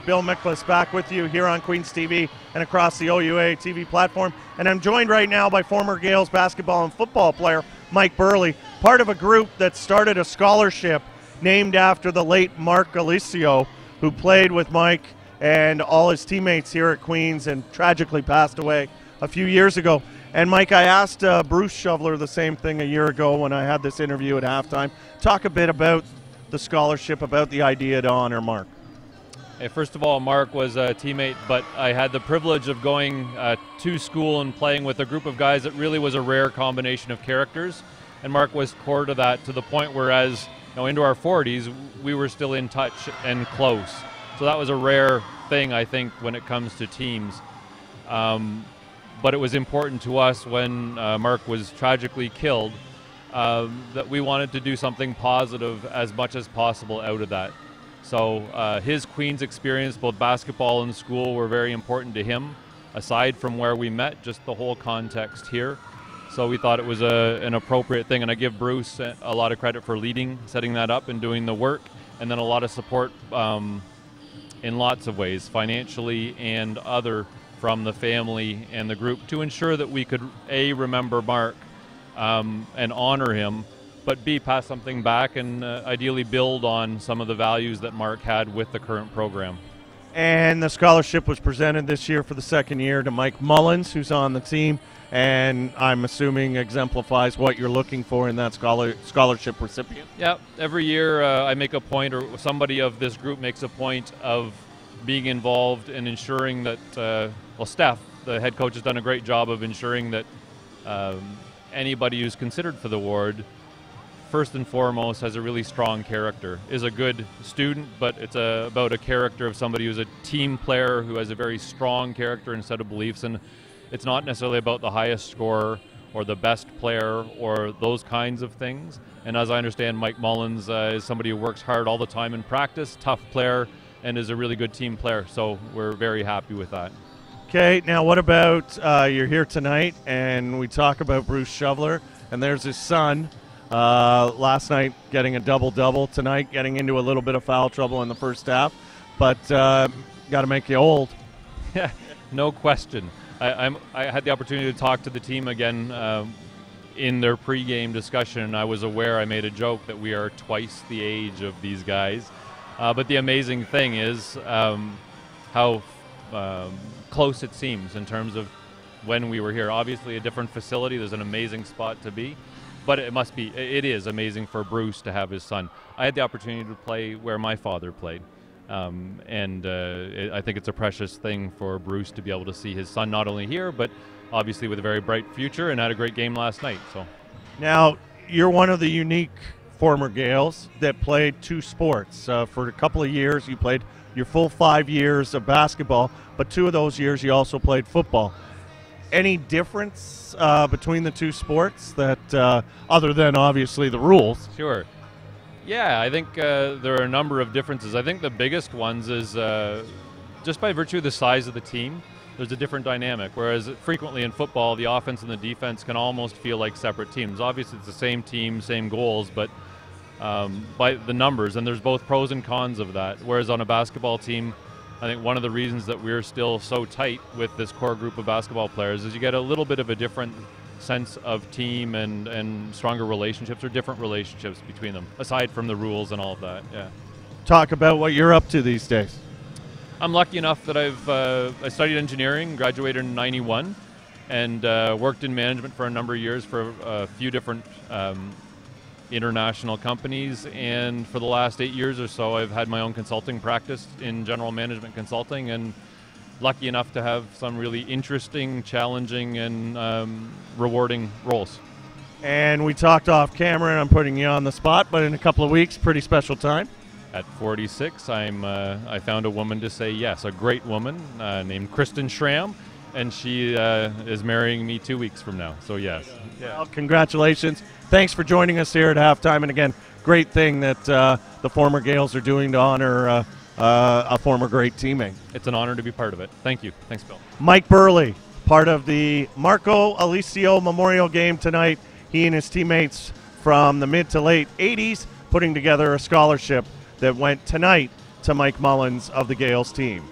Bill Miklas back with you here on Queens TV and across the OUA TV platform. And I'm joined right now by former Gaels basketball and football player Mike Burleigh, part of a group that started a scholarship named after the late Mark Alessio, who played with Mike and all his teammates here at Queens and tragically passed away a few years ago. And Mike, I asked Bruce Shoveler the same thing a year ago when I had this interview at halftime. Talk a bit about the scholarship, about the idea to honor Mark. Hey, first of all, Mark was a teammate, but I had the privilege of going to school and playing with a group of guys that really was a rare combination of characters. And Mark was core to that, to the point where as into our 40s, we were still in touch and close. So that was a rare thing, I think, when it comes to teams. But it was important to us when Mark was tragically killed that we wanted to do something positive as much as possible out of that. So his Queens experience, both basketball and school, were very important to him, aside from where we met, just the whole context here. So we thought it was an appropriate thing, and I give Bruce a lot of credit for leading, setting that up and doing the work, and then a lot of support in lots of ways, financially and other, from the family and the group, to ensure that we could A, remember Mark and honor him, but B, pass something back and ideally build on some of the values that Mark had with the current program. And the scholarship was presented this year for the second year to Mike Mullins, who's on the team, and I'm assuming exemplifies what you're looking for in that scholarship recipient. Yeah, every year I make a point, or somebody of this group makes a point of being involved in ensuring that, well, Steph, the head coach, has done a great job of ensuring that anybody who's considered for the award, first and foremost, has a really strong character, is a good student, but it's about a character of somebody who's a team player, who has a very strong character and set of beliefs. And it's not necessarily about the highest scorer or the best player or those kinds of things. And as I understand, Mike Mullins is somebody who works hard all the time in practice, tough player, and is a really good team player. So we're very happy with that. Okay, now what about you're here tonight, and we talk about Bruce Shoveler, and there's his son. Last night getting a double-double, tonight getting into a little bit of foul trouble in the first half, but got to make you old. Yeah, no question. I had the opportunity to talk to the team again in their pregame discussion, and I was aware, I made a joke that we are twice the age of these guys. But the amazing thing is how close it seems in terms of when we were here. Obviously a different facility, there's an amazing spot to be, but it is amazing for Bruce to have his son. I had the opportunity to play where my father played. I think it's a precious thing for Bruce to be able to see his son not only here, but obviously with a very bright future, and had a great game last night. So, now you're one of the unique former Gaels that played two sports. For a couple of years, you played your full 5 years of basketball, but 2 of those years you also played football. Any difference between the two sports that, other than obviously the rules? Sure. Yeah, I think there are a number of differences. I think the biggest ones is just by virtue of the size of the team, there's a different dynamic, whereas frequently in football, the offense and the defense can almost feel like separate teams. Obviously, it's the same team, same goals, but by the numbers, and there's both pros and cons of that. Whereas on a basketball team, I think one of the reasons that we're still so tight with this core group of basketball players is you get a little bit of a different sense of team and stronger relationships, or different relationships between them, aside from the rules and all of that. Yeah. Talk about what you're up to these days. I'm lucky enough that I studied engineering, graduated in '91, and worked in management for a number of years for a few different international companies. And for the last 8 years or so, I've had my own consulting practice in general management consulting, and lucky enough to have some really interesting, challenging, and rewarding roles. And we talked off camera, and I'm putting you on the spot, but in a couple of weeks, pretty special time. At 46, I found a woman to say yes, a great woman named Kristen Schramm, and she is marrying me 2 weeks from now, so yes. Yeah. Well, congratulations. Thanks for joining us here at halftime, and again, great thing that the former Gaels are doing to honor a former great teammate. It's an honor to be part of it. Thank you. Thanks, Bill. Mike Burleigh, part of the Marco Alessio Memorial Game tonight. He and his teammates from the mid to late 80s putting together a scholarship that went tonight to Mike Mullins of the Gaels team.